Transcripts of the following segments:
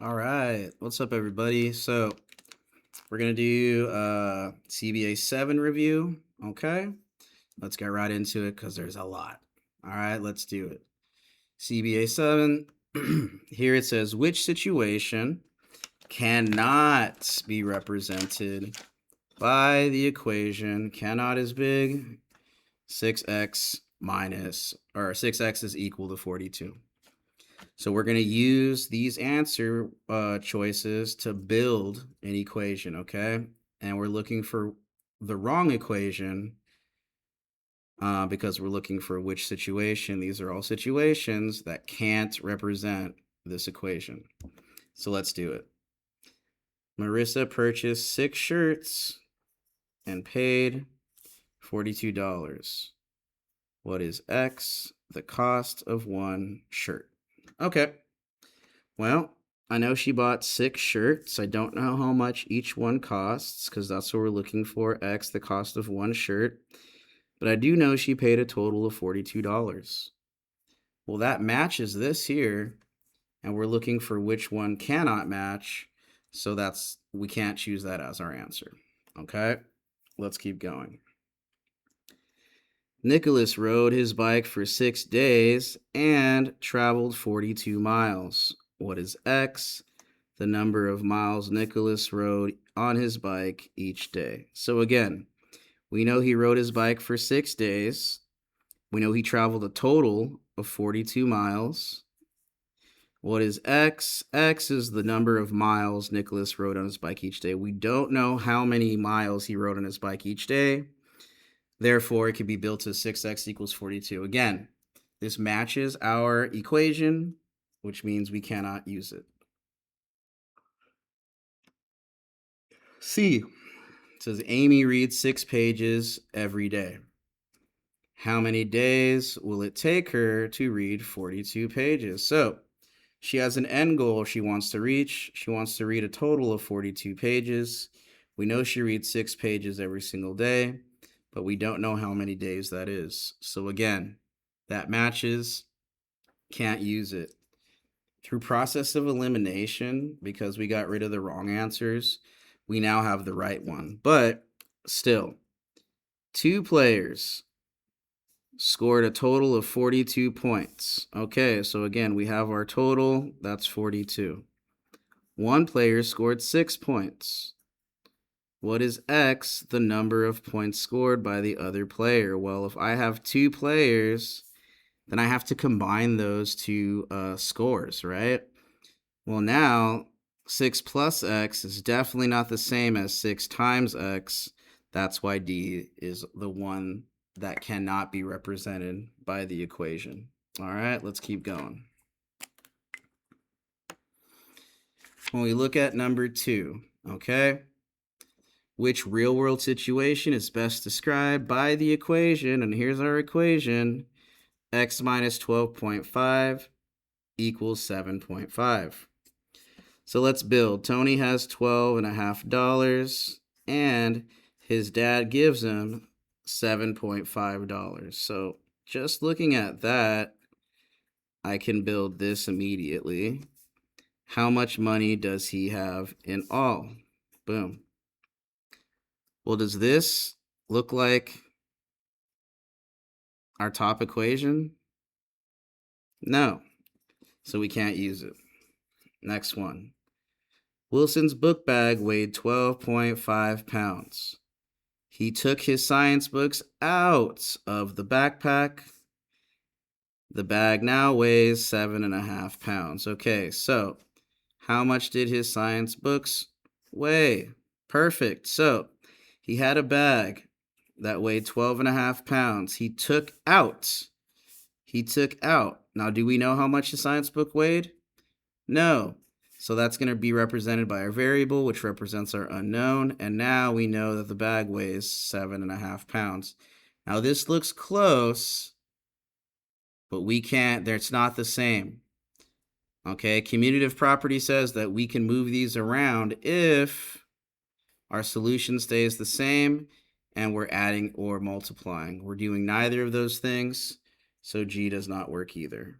All right, what's up, everybody? So we're gonna do CBA 7 review. Okay, let's get right into it because there's a lot. All right, let's do it. CBA 7. Here it says which situation cannot be represented by the equation. Cannot is big. 6x minus or 6x is equal to 42. So we're going to use these answer choices to build an equation, okay? And we're looking for the wrong equation because we're looking for which situation. These are all situations that can't represent this equation. So let's do it. Marissa purchased 6 shirts and paid $42. What is X, the cost of one shirt? Okay. Well, I know she bought 6 shirts. I don't know how much each one costs because that's what we're looking for, X, the cost of one shirt. But I do know she paid a total of $42. Well, that matches this here, and we're looking for which one cannot match, so we can't choose that as our answer. Okay, let's keep going. Nicholas rode his bike for 6 days and traveled 42 miles. What is X? The number of miles Nicholas rode on his bike each day. So again, we know he rode his bike for 6 days. We know he traveled a total of 42 miles. What is X? X is the number of miles Nicholas rode on his bike each day. We don't know how many miles he rode on his bike each day. Therefore, it can be built to 6x equals 42. Again, this matches our equation, which means we cannot use it. C. It says Amy reads 6 pages every day. How many days will it take her to read 42 pages? So she has an end goal she wants to reach. She wants to read a total of 42 pages. We know she reads 6 pages every single day, but we don't know how many days that is. So again, that matches, can't use it. Through process of elimination, because we got rid of the wrong answers, we now have the right one. But still, 2 players scored a total of 42 points. Okay, so again, we have our total, that's 42. 1 player scored 6 points. What is X, the number of points scored by the other player? Well, if I have 2 players, then I have to combine those 2 scores, right? Well, now 6 plus X is definitely not the same as 6 times X. That's why D is the one that cannot be represented by the equation. All right, let's keep going. When we look at number 2, okay? Which real-world situation is best described by the equation? And here's our equation. X minus 12.5 equals 7.5. So let's build. Tony has $12.50 and his dad gives him $7.5. So just looking at that, I can build this immediately. How much money does he have in all? Boom. Well, does this look like our top equation? No. So we can't use it. Next one. Wilson's book bag weighed 12.5 pounds. He took his science books out of the backpack. The bag now weighs 7.5 pounds. Okay, so how much did his science books weigh? Perfect. So he had a bag that weighed 12.5 pounds. He took out. Now, do we know how much his science book weighed? No. So that's going to be represented by our variable, which represents our unknown. And now we know that the bag weighs 7.5 pounds. Now this looks close, but we can't, it's not the same. Okay, commutative property says that we can move these around if our solution stays the same and we're adding or multiplying. We're doing neither of those things, so G does not work either.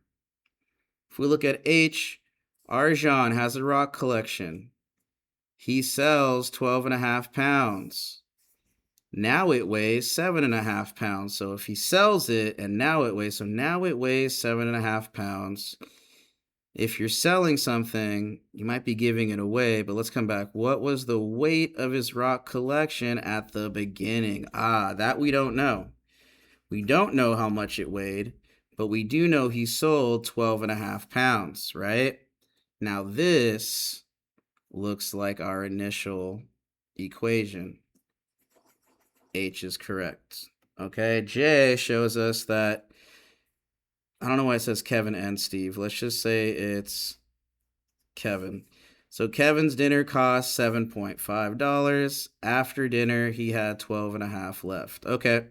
If we look at H, Arjan has a rock collection. He sells 12.5 pounds. Now it weighs 7.5 pounds. So if he sells it and now it weighs, so now it weighs 7.5 pounds. If you're selling something, you might be giving it away, but let's come back. What was the weight of his rock collection at the beginning? That we don't know. We don't know how much it weighed, but we do know he sold 12.5 pounds, right? Now this looks like our initial equation. H is correct. Okay, J shows us that, I don't know why it says Kevin and Steve. Let's just say it's Kevin. So Kevin's dinner cost $7.5. After dinner, he had 12.5 left. Okay,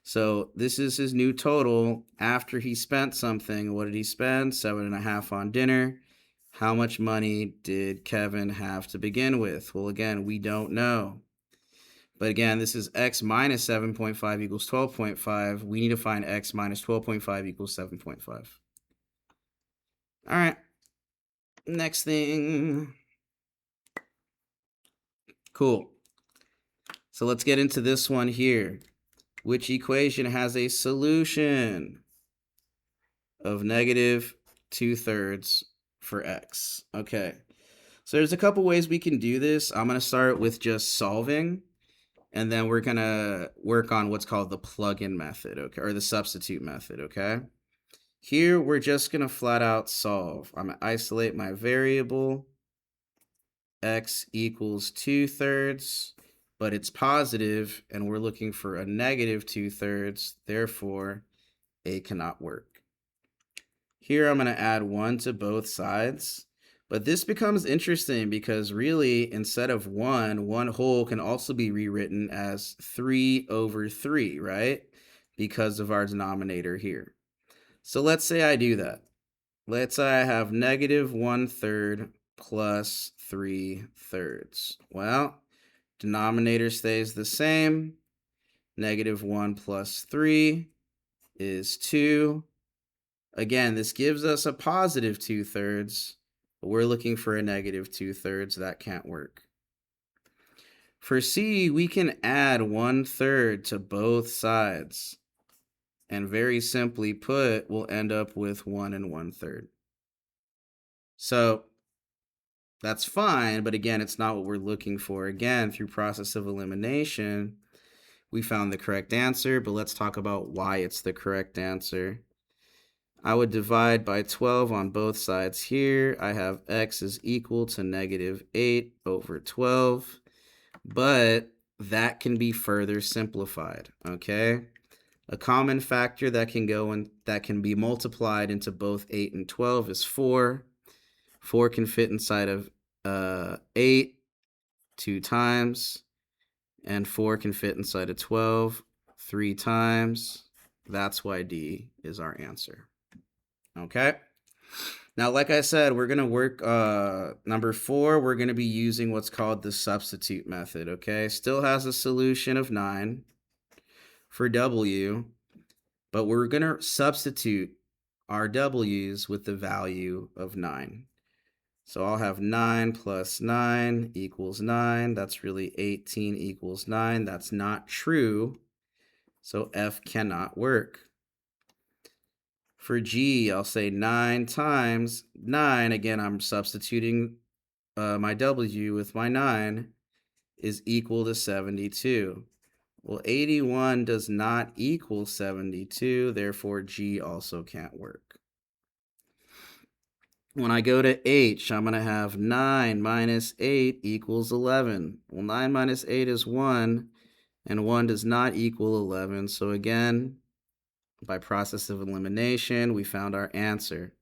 so this is his new total after he spent something. What did he spend? 7.5 on dinner. How much money did Kevin have to begin with? Well, again, we don't know. But again, this is x minus 7.5 equals 12.5. We need to find x minus 12.5 equals 7.5. All right. Next thing. Cool. So let's get into this one here. Which equation has a solution of negative 2/3 for x? Okay. So there's a couple ways we can do this. I'm going to start with just solving. And then we're going to work on what's called the plug-in method, okay, or the substitute method, okay? Here, we're just going to flat out solve. I'm going to isolate my variable. X equals 2/3, but it's positive, and we're looking for a negative 2/3. Therefore, A cannot work. Here, I'm going to add 1 to both sides. But this becomes interesting because really, instead of 1 whole can also be rewritten as 3/3, right? Because of our denominator here. So let's say I do that. Let's say I have negative 1/3 plus 3/3. Well, denominator stays the same. Negative 1 plus 3 is 2. Again, this gives us a positive 2/3. But we're looking for a negative 2/3. That can't work. For C, we can add 1/3 to both sides. And very simply put, we'll end up with 1 1/3. So that's fine, but again, it's not what we're looking for. Again, through process of elimination, we found the correct answer, but let's talk about why it's the correct answer. I would divide by 12 on both sides here. I have x is equal to negative 8/12, but that can be further simplified, okay? A common factor that can go and that can be multiplied into both 8 and 12 is 4. 4 can fit inside of 8 2 times, and 4 can fit inside of 12 3 times. That's why D is our answer. Okay. Now, like I said, we're going to work number 4. We're going to be using what's called the substitute method. Okay. Still has a solution of 9 for W, but we're going to substitute our W's with the value of 9. So I'll have 9 plus 9 equals 9. That's really 18 equals 9. That's not true. So F cannot work. For G, I'll say 9 times 9. Again, I'm substituting my W with my 9 is equal to 72. Well, 81 does not equal 72. Therefore, G also can't work. When I go to H, I'm going to have 9 minus 8 equals 11. Well, 9 minus 8 is 1, and 1 does not equal 11. So again, by process of elimination, we found our answer.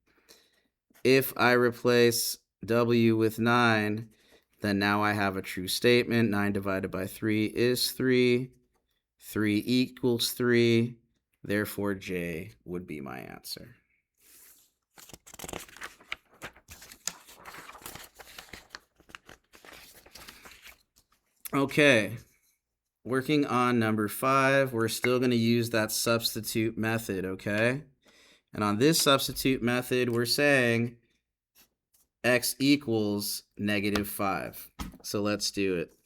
If I replace W with 9, then now I have a true statement. 9 divided by 3 is 3. 3 equals 3. Therefore, J would be my answer. Okay, working on number 5, we're still going to use that substitute method, okay? And on this substitute method, we're saying x equals -5. So let's do it.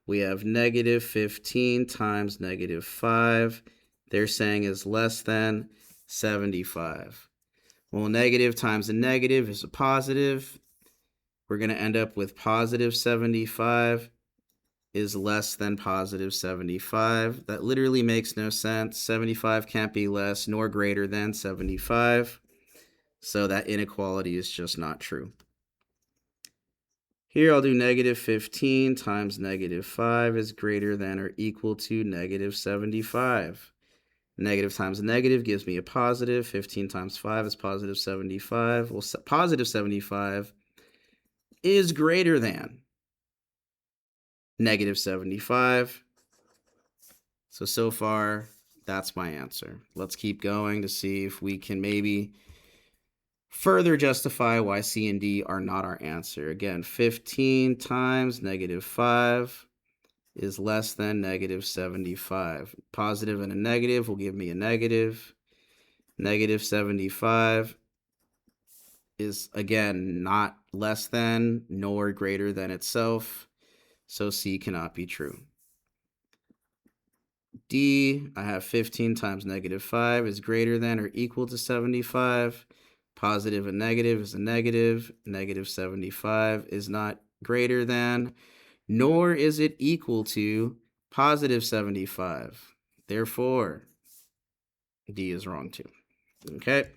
We have -15 times -5. They're saying is less than 75. Well, negative times a negative is a positive. We're going to end up with positive 75 is less than positive 75. That literally makes no sense. 75 can't be less nor greater than 75. So that inequality is just not true. Here I'll do -15 times -5 is greater than or equal to -75. Negative times a negative gives me a positive. 15 times 5 is positive 75. Well, positive 75 is greater than -75. So far, that's my answer. Let's keep going to see if we can maybe further justify why C and D are not our answer. Again, 15 times -5 is less than -75. Positive and a negative will give me a negative. -75 is, again, not less than nor greater than itself. So C cannot be true. D, I have 15 times -5 is greater than or equal to 75. Positive and negative is a negative. -75 is not greater than, nor is it equal to positive 75. Therefore, D is wrong too. Okay.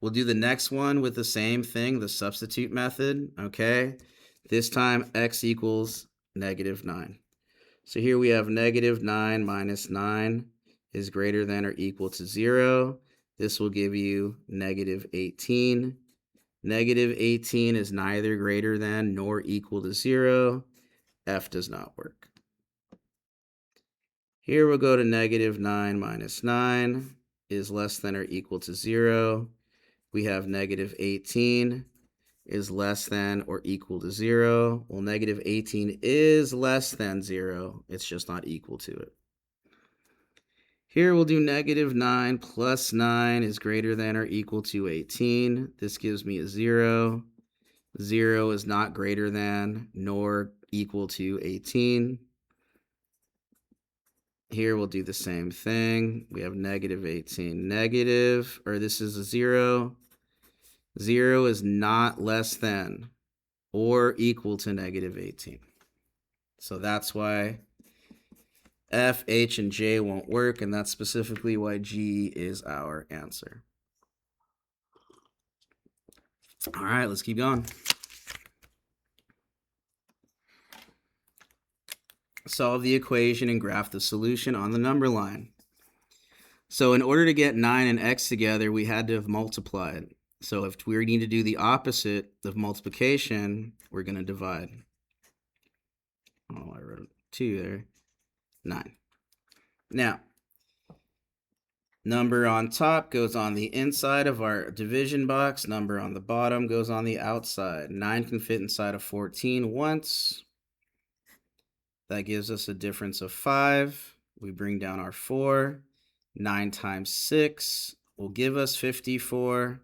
We'll do the next one with the same thing, the substitute method. Okay. This time, x equals -9. So here we have -9 minus 9 is greater than or equal to 0. This will give you -18. -18 is neither greater than nor equal to 0. F does not work. Here we'll go to -9 minus 9 is less than or equal to 0. We have -18 is less than or equal to 0. Well, -18 is less than 0. It's just not equal to it. Here we'll do -9 plus 9 is greater than or equal to 18. This gives me a 0. 0 is not greater than nor equal to 18. Here we'll do the same thing. We have -18 negative, or this is a 0. 0 is not less than or equal to -18. So that's why F, H, and J won't work, and that's specifically why G is our answer. All right, let's keep going. Solve the equation and graph the solution on the number line. So in order to get 9 and x together, we had to have multiplied. So if we need to do the opposite of multiplication, we're going to divide. Oh, I wrote 2 there. 9. Now, number on top goes on the inside of our division box. Number on the bottom goes on the outside. 9 can fit inside of 14 once. That gives us a difference of 5. We bring down our 4. 9 times 6 will give us 54.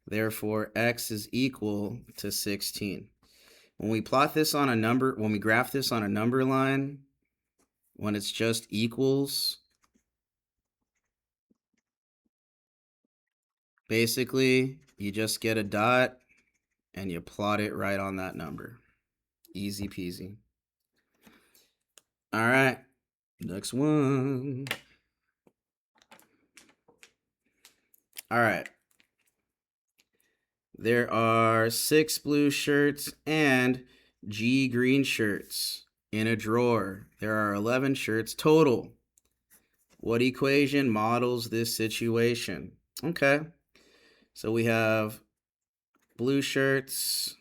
Therefore, x is equal to 16. When we plot this on a number, when we graph this on a number line, when it's just equals, basically, you just get a dot and you plot it right on that number. Easy peasy. All right, next one. All right. There are 6 blue shirts and G green shirts in a drawer. There are 11 shirts total. What equation models this situation? Okay. So we have blue shirts.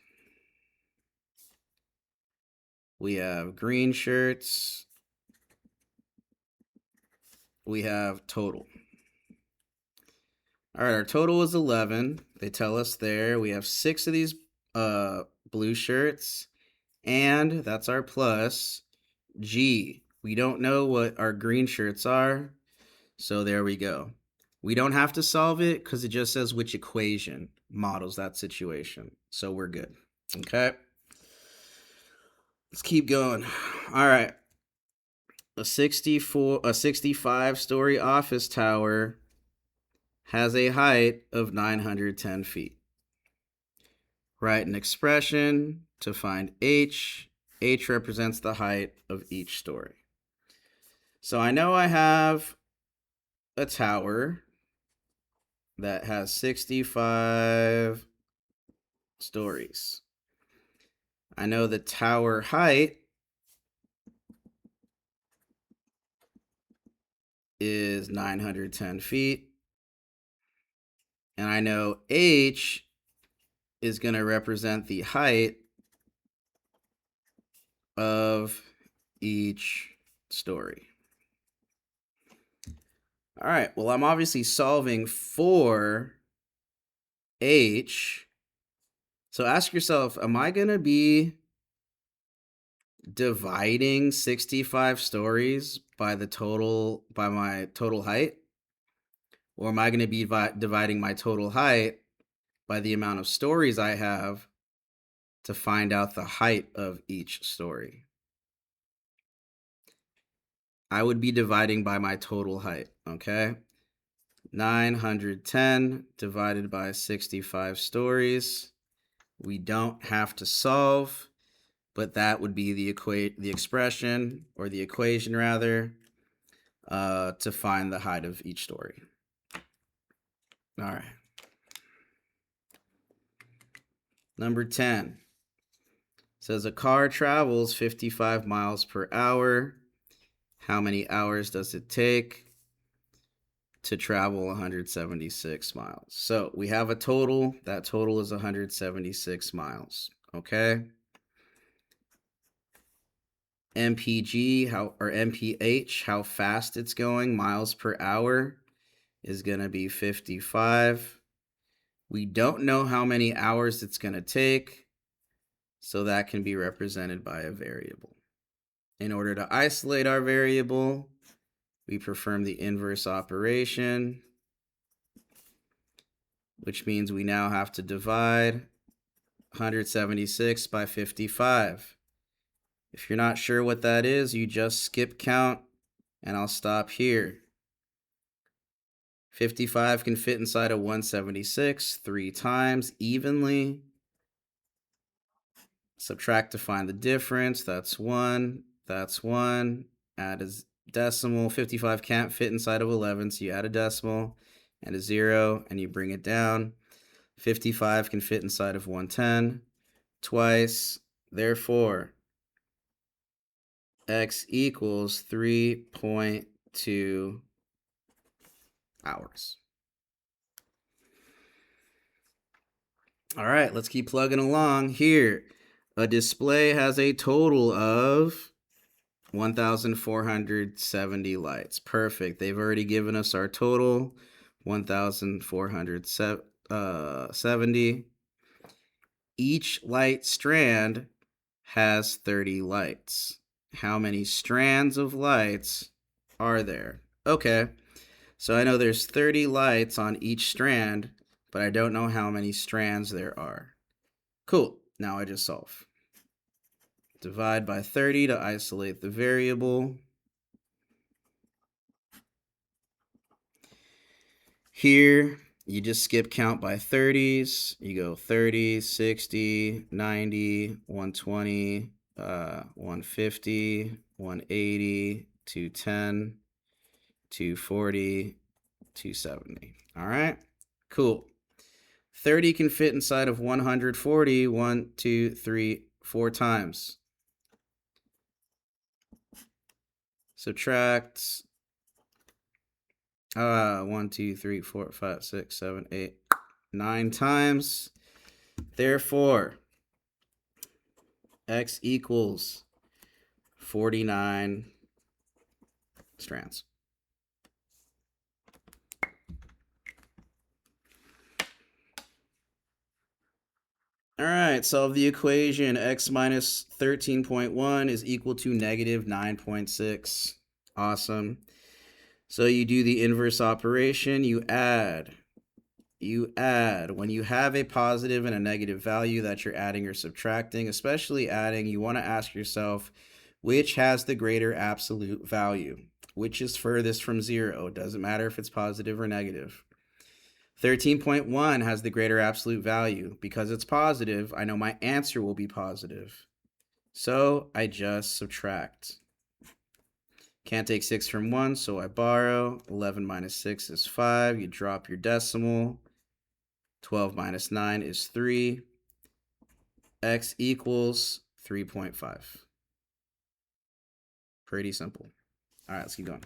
We have green shirts. We have total. All right, our total is 11. They tell us there. We have 6 of these blue shirts, and that's our plus. G, we don't know what our green shirts are, so there we go. We don't have to solve it because it just says which equation. models that situation. So we're good. Okay. Let's keep going. All right. A 65-story office tower has a height of 910 feet. Write an expression to find h. H represents the height of each story. So I know I have a tower that has 65 stories. I know the tower height is 910 feet. And I know h is going to represent the height of each story. All right, well, I'm obviously solving for h. So ask yourself, am I going to be dividing 65 stories by my total height? Or am I going to be dividing my total height by the amount of stories I have to find out the height of each story? I would be dividing by my total height, okay? 910 divided by 65 stories. We don't have to solve, but that would be the expression, or the equation rather, to find the height of each story. All right. Number 10 says a car travels 55 miles per hour. How many hours does it take to travel 176 miles? So we have a total. That total is 176 miles. Okay. MPG, or MPH, how fast it's going, miles per hour, is going to be 55. We don't know how many hours it's going to take, so that can be represented by a variable. In order to isolate our variable, we perform the inverse operation, which means we now have to divide 176 by 55. If you're not sure what that is, you just skip count, and I'll stop here. 55 can fit inside of 176 3 times evenly. Subtract to find the difference. That's 1. That's 1. Add a decimal. 55 can't fit inside of 11, so you add a decimal and a 0, and you bring it down. 55 can fit inside of 110 twice. Therefore, x equals 3.2 hours. All right, let's keep plugging along here. A display has a total of 1,470 lights. Perfect. They've already given us our total, 1,470. Each light strand has 30 lights. How many strands of lights are there? Okay, so I know there's 30 lights on each strand, but I don't know how many strands there are. Cool, now I just solve. Divide by 30 to isolate the variable. Here, you just skip count by 30s. You go 30, 60, 90, 120, 150, 180, 210, 240, 270. All right, cool. 30 can fit inside of 140, 1, 2, 3, 4 times. Subtract 1, 2, 3, 4, 5, 6, 7, 8, 9 times. Therefore, x equals 49 strands. All right, solve the equation. X minus 13.1 is equal to negative 9.6. Awesome. So you do the inverse operation. You add you add. When you have a positive and a negative value that you're adding or subtracting, especially adding, you want to ask yourself, which has the greater absolute value? Which is furthest from zero? Doesn't matter if it's positive or negative. 13.1 has the greater absolute value. Because it's positive, I know my answer will be positive. So I just subtract. Can't take 6 from 1, so I borrow. 11 minus 6 is 5. You drop your decimal. 12 minus 9 is 3. X equals 3.5. Pretty simple. All right, let's keep going.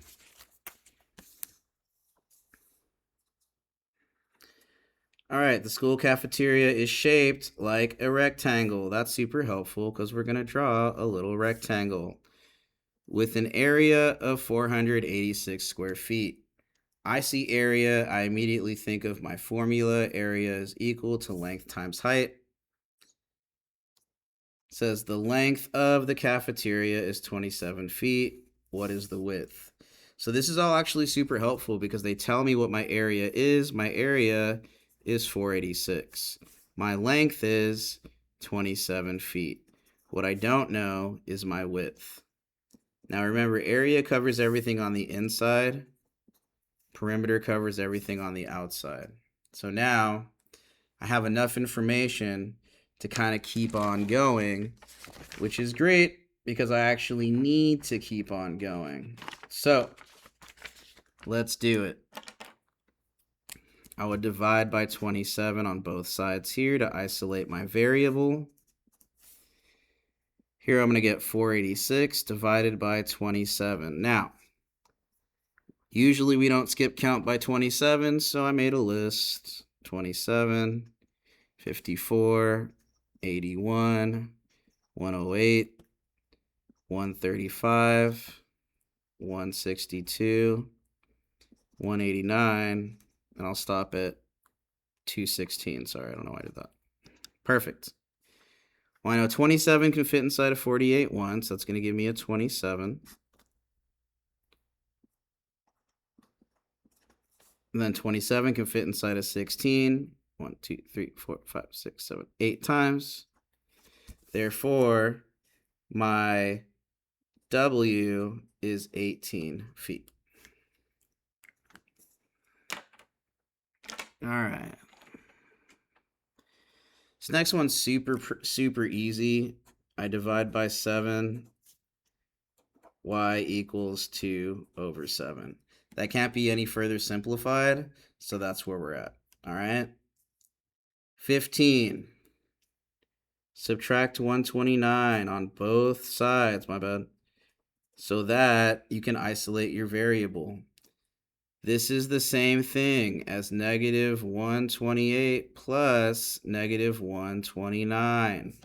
All right, the school cafeteria is shaped like a rectangle. That's super helpful because we're going to draw a little rectangle with an area of 486 square feet. I see area, I immediately think of my formula. Area is equal to length times height. It says the length of the cafeteria is 27 feet. What is the width? So this is all actually super helpful because they tell me what my area is. My area is 486. My length is 27 feet. What I don't know is my width. Now remember, area covers everything on the inside. Perimeter covers everything on the outside. So now I have enough information to kind of keep on going, which is great because I actually need to keep on going. So let's do it. I would divide by 27 on both sides here to isolate my variable. Here I'm going to get 486 divided by 27. Now, usually we don't skip count by 27, so I made a list. 27, 54, 81, 108, 135, 162, 189, and I'll stop at 216. Sorry, I don't know why I did that. Perfect. Well, I know 27 can fit inside of 48 once. That's going to give me a 27. And then 27 can fit inside of 16. 1, 2, 3, 4, 5, 6, 7, 8 times. Therefore, my W is 18 feet. All right. This next one's super easy. I divide by 7. Y equals 2 over 7. That can't be any further simplified, so that's where we're at. All right. 15. Subtract 129 on both sides, my bad, so that you can isolate your variable. This is the same thing as negative 128 plus negative 129.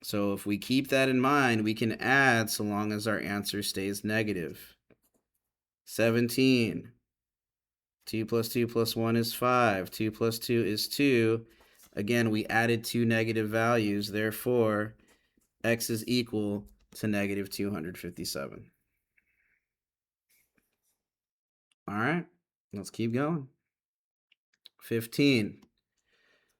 So if we keep that in mind, we can add so long as our answer stays negative. 17. 2 plus 2 plus 1 is 5. 2 plus 2 is 2. Again, we added two negative values. Therefore, x is equal to negative 257. All right, let's keep going. 15.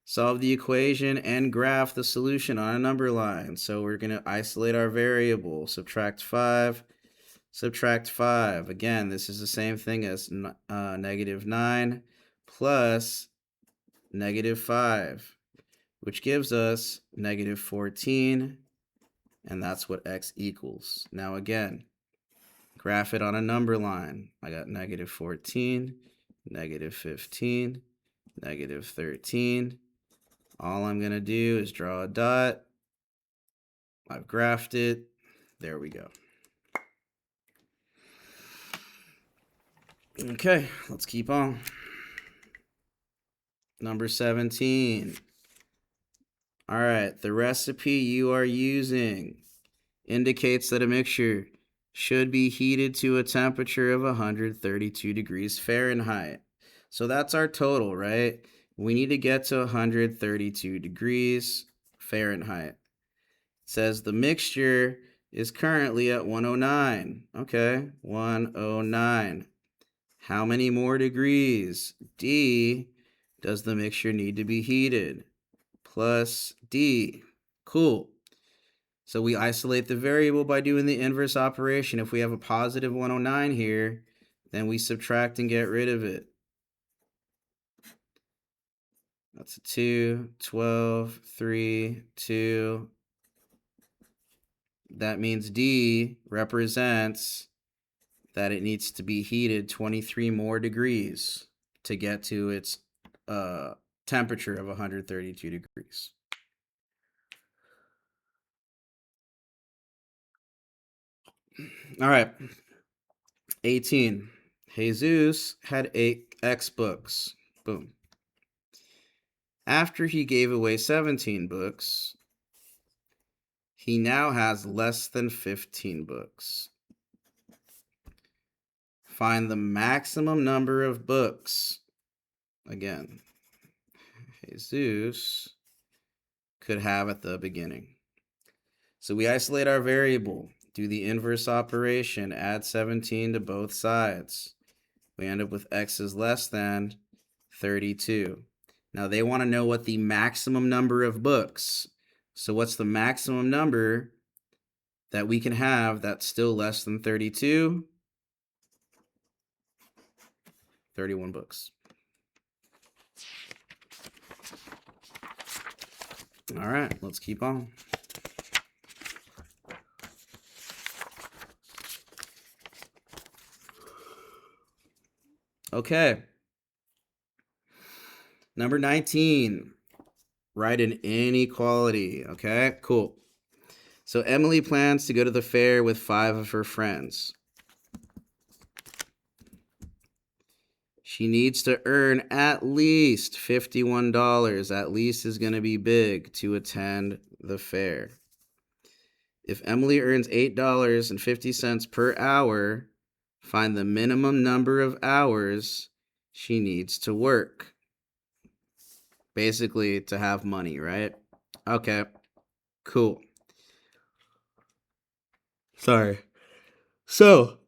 Solve the equation and graph the solution on a number line. So we're going to isolate our variable. Subtract 5. Subtract 5. Again, this is the same thing as negative 9 plus negative 5, which gives us negative 14, and that's what x equals. Now again, graph it on a number line. I got negative 14, negative 15, negative 13. All I'm going to do is draw a dot. I've graphed it. There we go. Okay, let's keep on. Number 17. All right, the recipe you are using indicates that a mixture should be heated to a temperature of 132 degrees Fahrenheit. So that's our total, right? We need to get to 132 degrees Fahrenheit. It says the mixture is currently at 109. Okay, 109. How many more degrees? D, does the mixture need to be heated? Plus D. Cool. So we isolate the variable by doing the inverse operation. If we have a positive 109 here, then we subtract and get rid of it. That's a 2, 12, 3, 2. That means D represents that it needs to be heated 23 more degrees to get to its temperature of 132 degrees. All right. 18. Jesus had 8 X books. Boom. After he gave away 17 books, he now has less than 15 books. Find the maximum number of books. Again, Jesus could have at the beginning. So we isolate our variable, do the inverse operation, add 17 to both sides. We end up with x is less than 32. Now they want to know what the maximum number of books. So what's the maximum number that we can have that's still less than 32? 31 books. All right, let's keep on. Okay. Number 19, write an inequality. Okay, cool. So Emily plans to go to the fair with 5 of her friends. She needs to earn at least $51. At least is going to be big to attend the fair. If Emily earns $8.50 per hour, find the minimum number of hours she needs to work. Basically, to have money, right? Okay, cool. Sorry. So,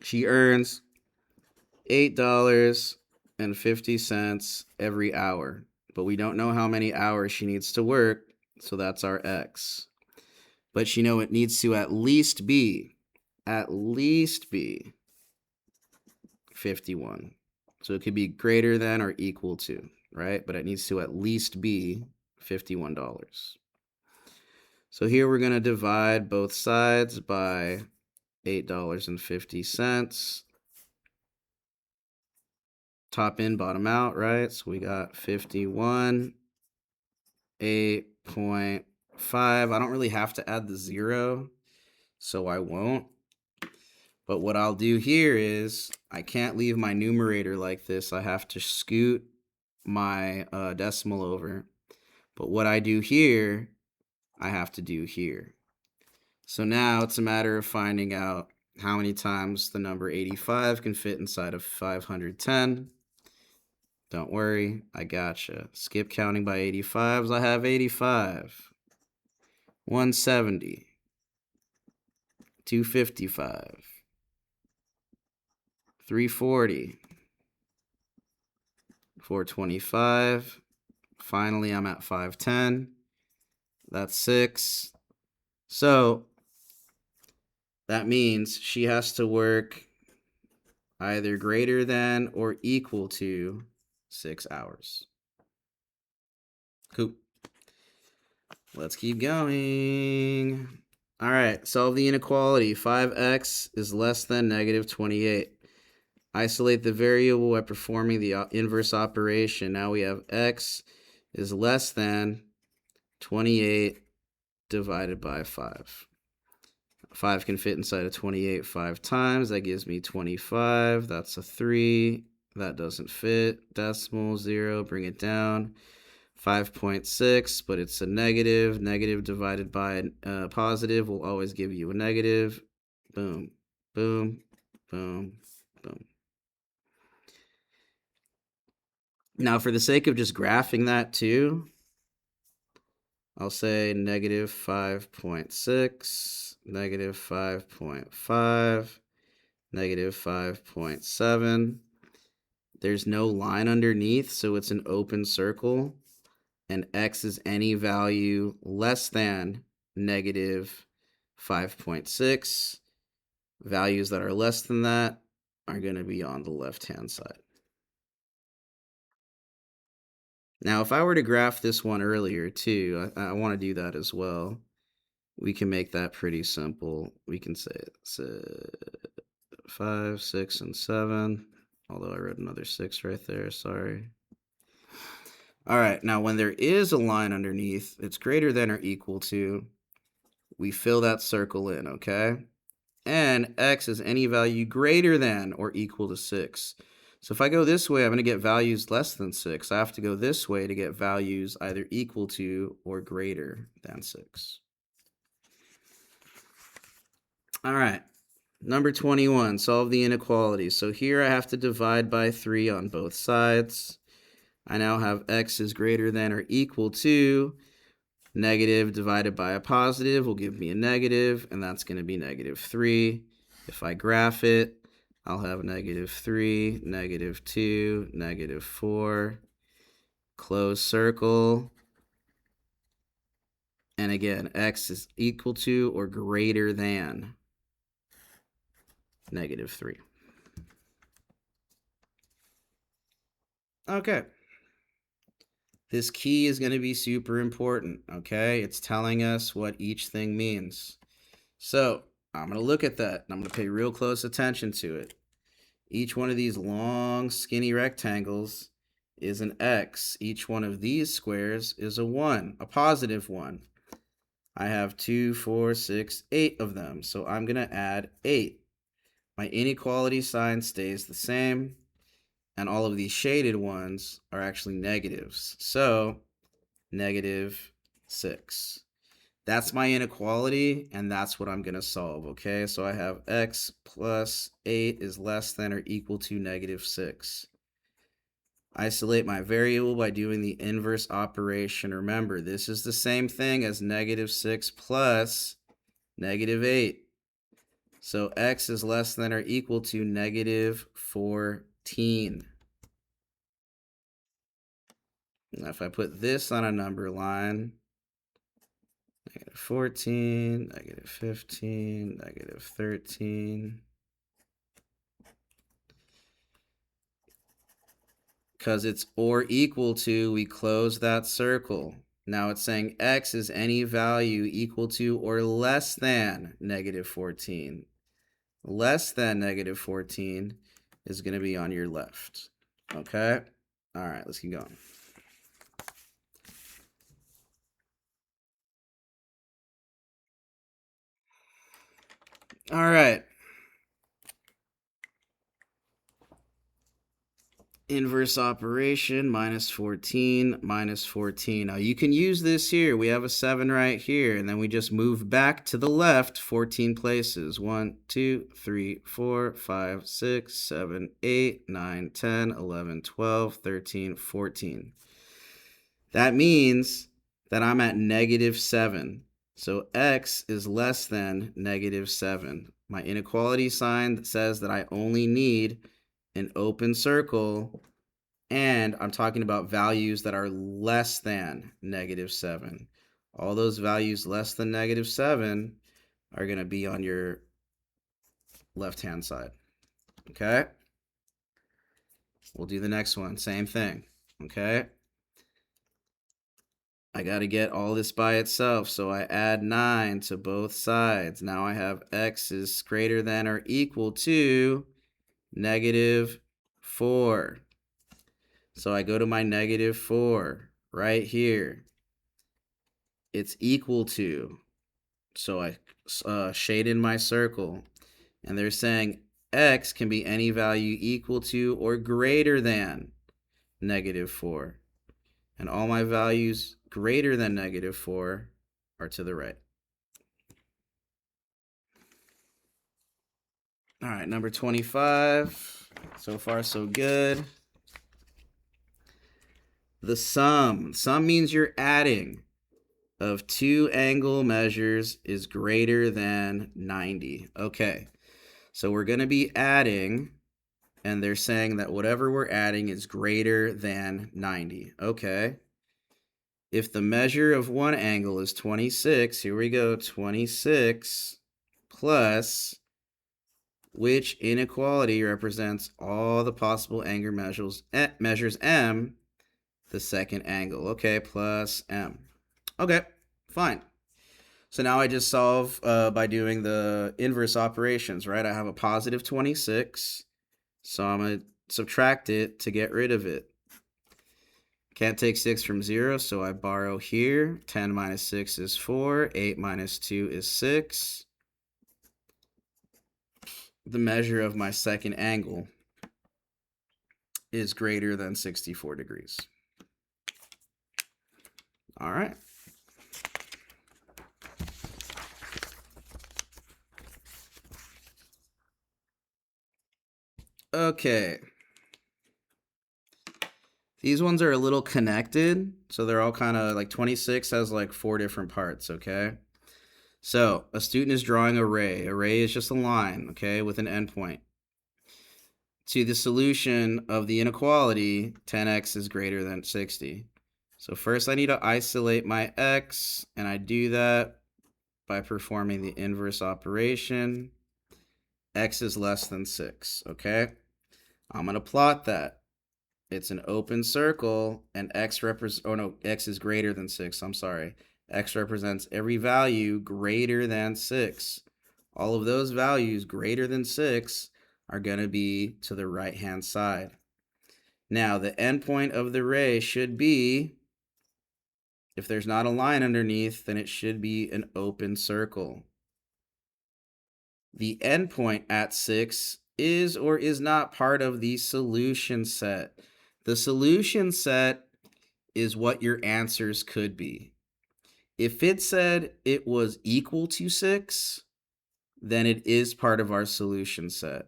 she earns $8.50 every hour, but we don't know how many hours she needs to work, so that's our x. But she know it needs to at least be 51. So it could be greater than or equal to, right? But it needs to at least be $51. So here we're going to divide both sides by $8.50. Top in, bottom out, right? So we got 51, 8.5. I don't really have to add the 0, so I won't. But what I'll do here is I can't leave my numerator like this. I have to scoot my decimal over. But what I do here, I have to do here. So now it's a matter of finding out how many times the number 85 can fit inside of 510. Don't worry, I gotcha. Skip counting by 85s. I have 85, 170, 255, 340, 425. Finally, I'm at 510. That's 6. So that means she has to work either greater than or equal to 6 hours. Cool. Let's keep going. All right, solve the inequality. 5x is less than negative 28. Isolate the variable by performing the inverse operation. Now we have x is less than 28 divided by 5. 5 can fit inside of 28 5 times. That gives me 25. That's a 3. That doesn't fit. Decimal, 0, bring it down. 5.6, but it's a negative. Negative divided by a positive will always give you a negative. Boom, boom, boom, boom. Now, for the sake of just graphing that too, I'll say negative 5.6, negative 5.5, negative 5.7. There's no line underneath, so it's an open circle. And x is any value less than negative 5.6. Values that are less than that are going to be on the left-hand side. Now, if I were to graph this one earlier too, I want to do that as well. We can make that pretty simple. We can say it's 5, 6, and 7. Although I wrote another 6 right there, sorry. All right, now when there is a line underneath, it's greater than or equal to, we fill that circle in, okay? And x is any value greater than or equal to 6. So if I go this way, I'm going to get values less than 6. I have to go this way to get values either equal to or greater than 6. All right, number 21, solve the inequality. So here I have to divide by 3 on both sides. I now have x is greater than or equal to negative divided by a positive will give me a negative, and that's going to be negative 3. If I graph it, I'll have negative 3, negative 2, negative 4, close circle. And again, x is equal to or greater than negative 3. Okay. This key is going to be super important, okay? It's telling us what each thing means. So I'm going to look at that, and I'm going to pay real close attention to it. Each one of these long, skinny rectangles is an x. Each one of these squares is a 1, a positive 1. I have 2, 4, 6, 8 of them, so I'm going to add 8. My inequality sign stays the same. And all of these shaded ones are actually negatives. So, negative 6. That's my inequality, and that's what I'm going to solve, okay? So I have x plus 8 is less than or equal to negative 6. Isolate my variable by doing the inverse operation. Remember, this is the same thing as negative 6 plus negative 8. So x is less than or equal to negative 14. Now if I put this on a number line, negative 14, negative 15, negative 13. Because it's or equal to, we close that circle. Now it's saying x is any value equal to or less than negative 14. Less than negative 14 is going to be on your left. Okay? All right, let's keep going. All right. Inverse operation, minus 14, minus 14. Now you can use this here. We have a 7 right here, and then we just move back to the left 14 places. 1, 2, 3, 4, 5, 6, 7, 8, 9, 10, 11, 12, 13, 14. That means that I'm at negative 7. So x is less than negative 7. My inequality sign says that I only need an open circle, and I'm talking about values that are less than negative 7. All those values less than negative 7 are going to be on your left-hand side. Okay? We'll do the next one. Same thing. Okay? I got to get all this by itself, so I add 9 to both sides. Now I have x is greater than or equal to negative 4. So I go to my negative 4 right here. It's equal to, so I shade in my circle, and they're saying x can be any value equal to or greater than negative 4. And all my values greater than negative 4 are to the right. All right, number 25. So far, so good. The sum. Sum means you're adding of two angle measures is greater than 90. Okay, So we're going to be adding, and they're saying that whatever we're adding is greater than 90. Okay. If the measure of one angle is 26, here we go, 26 plus which inequality represents all the possible angle measures m, the second angle. Okay, plus m. Okay, fine. So now I just solve by doing the inverse operations, right? I have a positive 26, so I'm going to subtract it to get rid of it. Can't take 6 from 0, so I borrow here. 10 minus 6 is 4. 8 minus 2 is 6. The measure of my second angle is greater than 64 degrees. All right. Okay. These ones are a little connected, so they're all kind of like 26 has like 4 different parts, okay? So a student is drawing a ray. A ray is just a line, okay, with an endpoint. To the solution of the inequality, 10x is greater than 60. So first I need to isolate my x, and I do that by performing the inverse operation. X is less than 6, okay? I'm going to plot that. It's an open circle, and x is greater than 6. I'm sorry. X represents every value greater than 6. All of those values greater than 6 are going to be to the right-hand side. Now, the endpoint of the ray should be, if there's not a line underneath, then it should be an open circle. The endpoint at 6 is or is not part of the solution set. The solution set is what your answers could be. If it said it was equal to 6, then it is part of our solution set.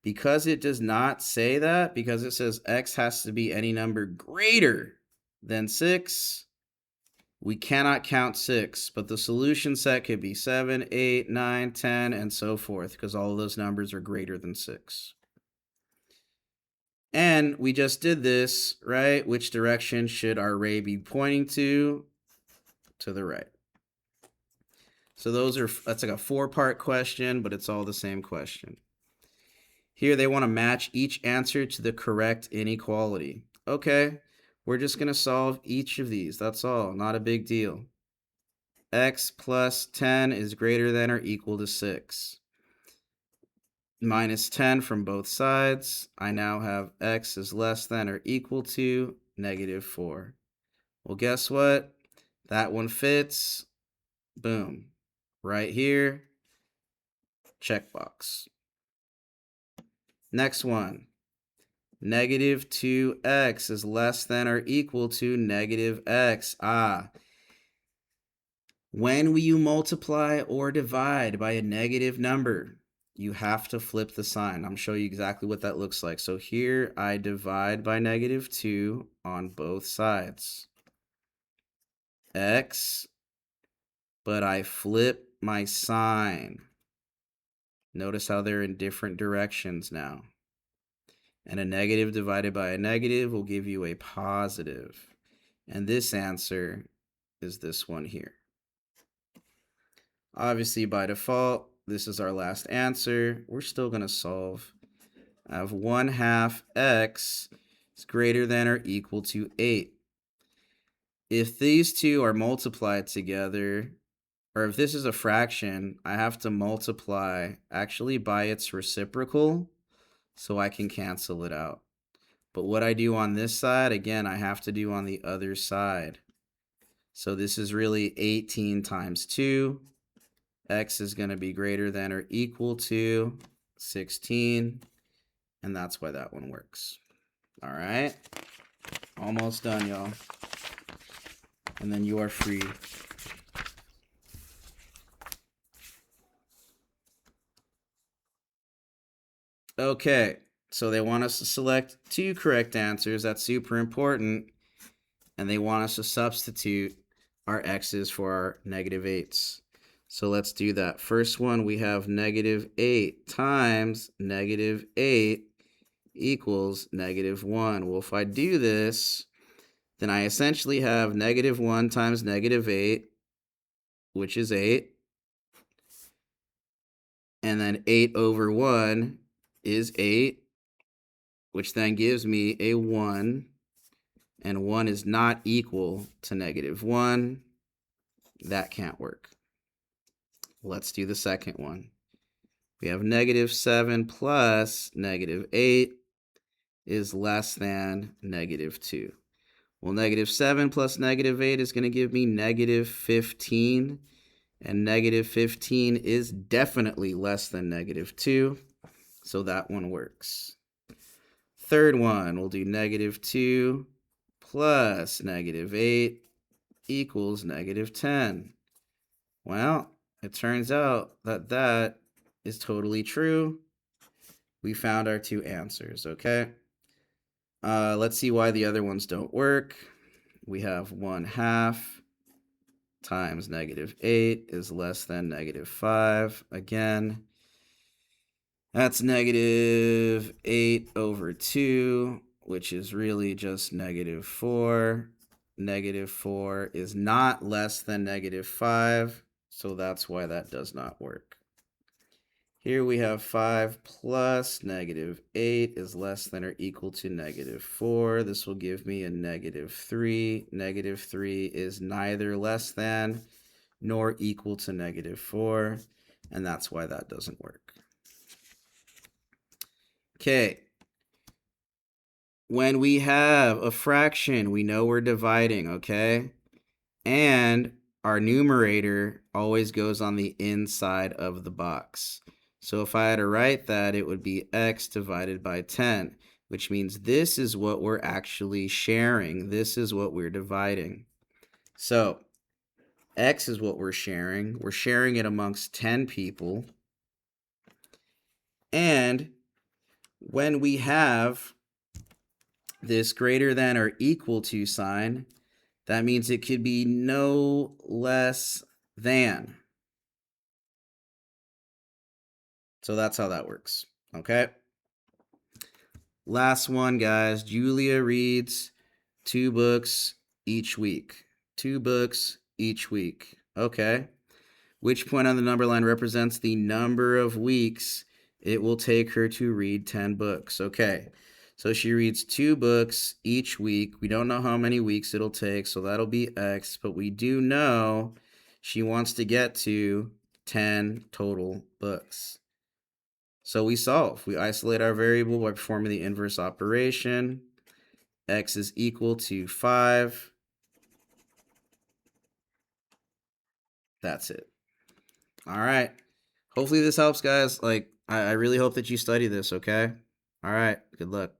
Because it does not say that, because it says x has to be any number greater than 6, we cannot count 6, but the solution set could be 7, 8, 9, 10, and so forth, because all of those numbers are greater than 6. And we just did this, right? Which direction should our ray be pointing to? To the right. So that's like a 4-part question, but it's all the same question. Here they want to match each answer to the correct inequality. Okay, we're just going to solve each of these. That's all, not a big deal. X plus 10 is greater than or equal to 6. Minus 10 from both sides. I now have x is less than or equal to negative 4. Well, guess what? That one fits. Boom. Right here. Checkbox. Next one. Negative 2x is less than or equal to negative x. When you multiply or divide by a negative number, you have to flip the sign. I'm going to show you exactly what that looks like. So here I divide by negative 2 on both sides. X, but I flip my sign. Notice how they're in different directions now. And a negative divided by a negative will give you a positive. And this answer is this one here. Obviously, by default, this is our last answer. We're still going to solve. I have 1/2 x is greater than or equal to 8. If these two are multiplied together, or if this is a fraction, I have to multiply actually by its reciprocal so I can cancel it out. But what I do on this side, again, I have to do on the other side. So this is really 18 times 2. X is going to be greater than or equal to 16. And that's why that one works. All right. Almost done, y'all. And then you are free. Okay. So they want us to select 2 correct answers. That's super important. And they want us to substitute our x's for our negative 8s. So let's do that. First one, we have -8 times -8 equals -1. Well, if I do this, then I essentially have -1 times -8, which is 8. And then 8 over 1 is 8, which then gives me a 1. And 1 is not equal to -1. That can't work. Let's do the second one. We have -7 plus -8 is less than -2. Well, -7 plus -8 is going to give me -15. And -15 is definitely less than -2. So that one works. Third one, we'll do -2 plus -8 equals -10. Well, it turns out that that is totally true. We found our two answers, okay? Let's see why the other ones don't work. We have 1/2 times -8 is less than -5. Again, that's -8 over 2, which is really just -4. -4 is not less than -5, so that's why that does not work. Here we have 5 plus -8 is less than or equal to -4. This will give me a -3. -3 is neither less than nor equal to -4, and that's why that doesn't work. Okay. When we have a fraction, we know we're dividing, okay? And our numerator always goes on the inside of the box. So if I had to write that, it would be x divided by 10, which means this is what we're actually sharing. This is what we're dividing. So x is what we're sharing. We're sharing it amongst 10 people. And when we have this greater than or equal to sign, that means it could be no less than. So that's how that works, okay? Last one, guys. Julia reads 2 books each week. 2 books each week. Okay. Which point on the number line represents the number of weeks it will take her to read 10 books? Okay. So she reads 2 books each week. We don't know how many weeks it'll take, so that'll be X. But we do know she wants to get to 10 total books. So we solve. We isolate our variable by performing the inverse operation. X is equal to 5. That's it. All right. Hopefully this helps, guys. I really hope that you study this, okay? All right. Good luck.